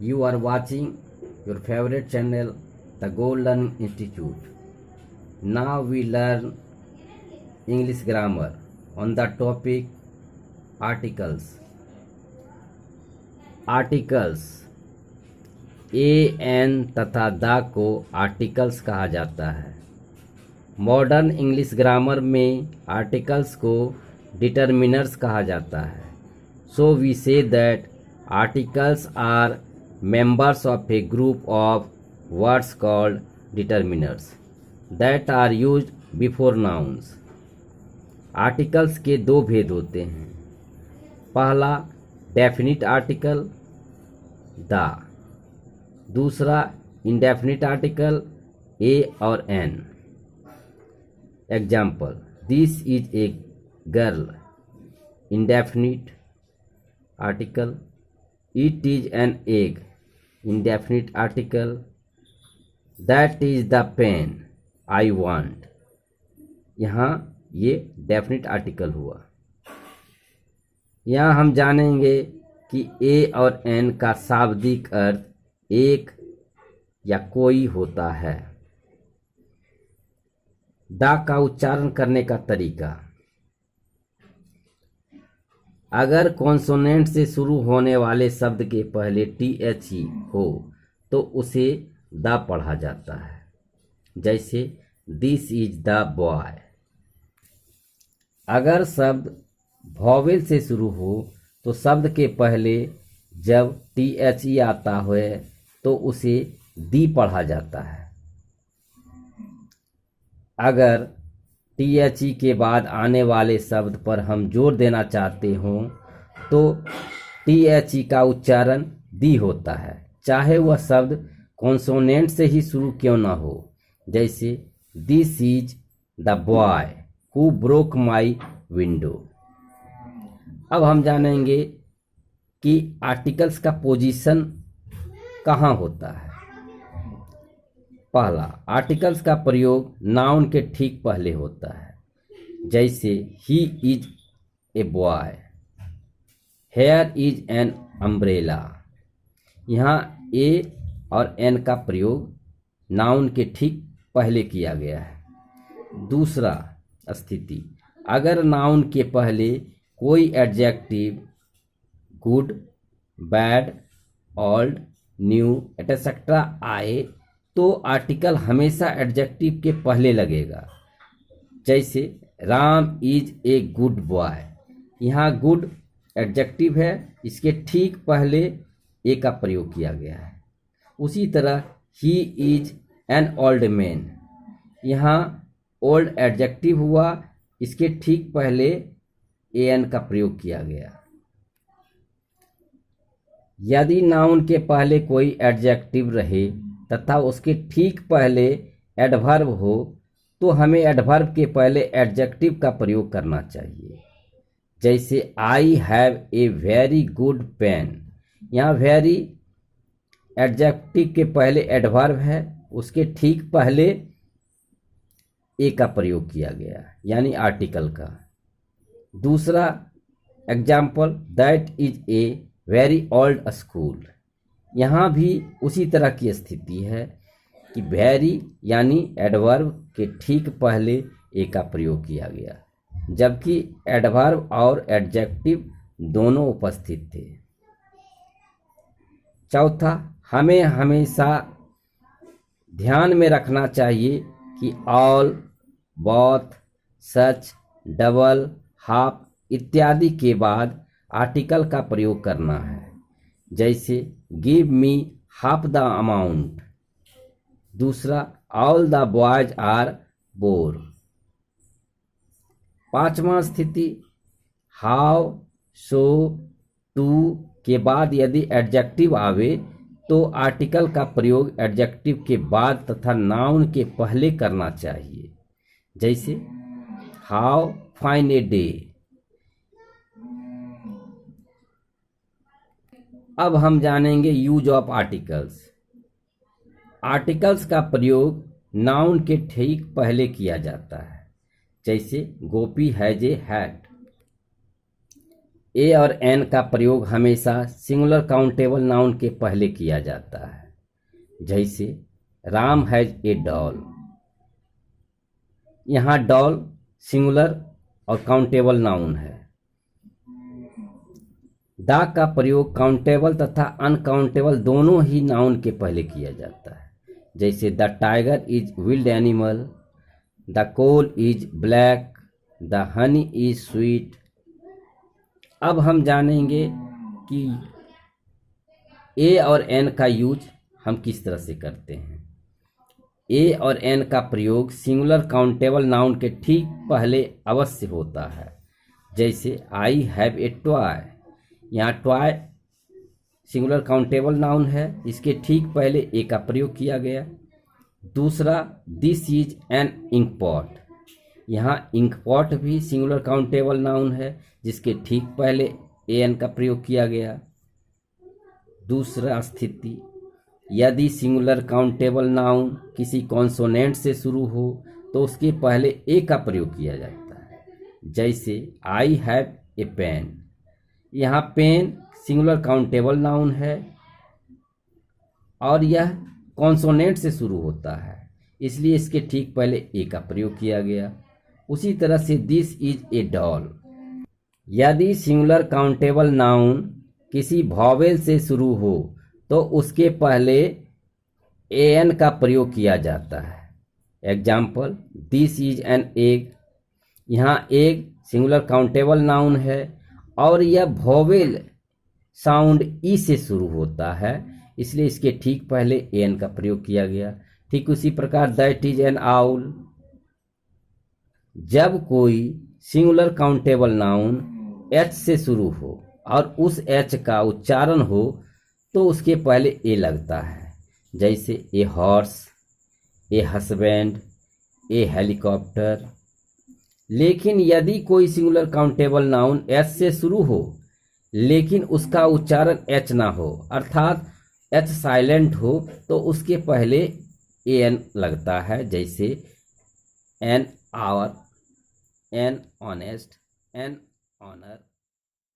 You are watching your favorite channel, The Golden Institute. Now we learn English grammar on the topic articles. Articles a an तथा the को articles कहा जाता है। Modern English grammar में articles को determiners कहा जाता है। So we say that articles are members of a group of words called determiners that are used before nouns. Articles के दो भेद होते हैं। पहला डेफिनिट आर्टिकल द, दूसरा इंडेफिनिट आर्टिकल ए और an. Example, this is a girl, indefinite article. It is an egg, indefinite article. That is the pen I want. यहाँ ये डेफिनिट आर्टिकल हुआ। यहाँ हम जानेंगे कि ए और एन का शाब्दिक अर्थ एक या कोई होता है। द का उच्चारण करने का तरीका, अगर कॉन्सोनेंट से शुरू होने वाले शब्द के पहले THE हो तो उसे द पढ़ा जाता है। जैसे दिस इज द बॉय। अगर शब्द वॉवेल से शुरू हो तो शब्द के पहले जब THE आता है तो उसे दी पढ़ा जाता है। अगर THE के बाद आने वाले शब्द पर हम जोर देना चाहते हों तो THE का उच्चारण दी होता है, चाहे वह शब्द कॉन्सोनेंट से ही शुरू क्यों ना हो। जैसे this is the boy who broke my window. अब हम जानेंगे कि आर्टिकल्स का पोजीशन कहाँ होता है। पहला, आर्टिकल्स का प्रयोग नाउन के ठीक पहले होता है। जैसे he is a boy, here is an umbrella. यहाँ ए और एन का प्रयोग नाउन के ठीक पहले किया गया है। दूसरा स्थिति, अगर नाउन के पहले कोई adjective good, bad, old, new etcetera आए तो आर्टिकल हमेशा एडजेक्टिव के पहले लगेगा। जैसे Ram is a good boy. यहाँ गुड एडजेक्टिव है, इसके ठीक पहले ए का प्रयोग किया गया है। उसी तरह he is an old man. यहाँ ओल्ड एडजेक्टिव हुआ, इसके ठीक पहले ए एन का प्रयोग किया गया। यदि नाउन के पहले एडजेक्टिव एडजेक्टिव रहे तथा उसके ठीक पहले एडवर्ब हो तो हमें एडवर्ब के पहले एडजेक्टिव का प्रयोग करना चाहिए। जैसे I have a very good pen. यहाँ वेरी एडजेक्टिव के पहले एडवर्ब है, उसके ठीक पहले ए का प्रयोग किया गया, यानी आर्टिकल का। दूसरा example, that is a very old school. यहाँ भी उसी तरह की स्थिति है कि वेरी यानी एडवर्ब के ठीक पहले ए का प्रयोग किया गया, जबकि एडवर्ब और एडजेक्टिव दोनों उपस्थित थे। चौथा, हमें हमेशा ध्यान में रखना चाहिए कि all, both, such, double, half इत्यादि के बाद आर्टिकल का प्रयोग करना है। जैसे give me half the amount. दूसरा, all the boys are bore. पांचवा स्थिति, हाउ, सो, टू के बाद यदि एडजेक्टिव आवे तो आर्टिकल का प्रयोग एडजेक्टिव के बाद तथा नाउन के पहले करना चाहिए। जैसे हाउ फाइन ए डे। अब हम जानेंगे यूज ऑफ आर्टिकल्स। आर्टिकल्स का प्रयोग नाउन के ठीक पहले किया जाता है। जैसे गोपी हैज ए हैट। ए और एन का प्रयोग हमेशा सिंगुलर काउंटेबल नाउन के पहले किया जाता है। जैसे राम हैज ए डॉल, यहाँ डॉल सिंगुलर और काउंटेबल नाउन है। द का प्रयोग काउंटेबल तथा अनकाउंटेबल दोनों ही नाउन के पहले किया जाता है। जैसे the tiger is wild animal, the coal is black, the honey is sweet. अब हम जानेंगे कि ए और एन का यूज हम किस तरह से करते हैं। ए और एन का प्रयोग सिंगुलर काउंटेबल नाउन के ठीक पहले अवश्य होता है। जैसे आई हैव ए टॉय, यहाँ टॉय सिंगुलर काउंटेबल नाउन है, इसके ठीक पहले ए का प्रयोग किया गया। दूसरा, this is an ink pot, यहाँ इंक पॉट भी सिंगुलर काउंटेबल नाउन है, जिसके ठीक पहले ए एन का प्रयोग किया गया। दूसरा स्थिति, यदि सिंगुलर काउंटेबल नाउन किसी कॉन्सोनेंट से शुरू हो तो उसके पहले ए का प्रयोग किया जाता है। जैसे आई हैव ए पेन, यहाँ पेन सिंगुलर काउंटेबल नाउन है और यह कॉन्सोनेंट से शुरू होता है, इसलिए इसके ठीक पहले ए का प्रयोग किया गया। उसी तरह से दिस इज ए डॉल, यदि सिंगुलर काउंटेबल नाउन किसी वॉवेल से शुरू हो तो उसके पहले ए एन का प्रयोग किया जाता है। Example, this is an egg, यहाँ एग सिंगुलर काउंटेबल नाउन है और यह वॉवेल साउंड ई से शुरू होता है, इसलिए इसके ठीक पहले ए एन का प्रयोग किया गया। ठीक उसी प्रकार दैट इज एन आउल, जब कोई सिंगुलर काउंटेबल नाउन एच से शुरू हो और उस एच का उच्चारण हो तो उसके पहले ए लगता है। जैसे a horse, a husband, a helicopter. लेकिन यदि कोई सिंगुलर काउंटेबल नाउन एच से शुरू हो लेकिन उसका उच्चारण एच ना हो, अर्थात एच साइलेंट हो, तो उसके पहले ए एन लगता है। जैसे an hour, an honest, an honour.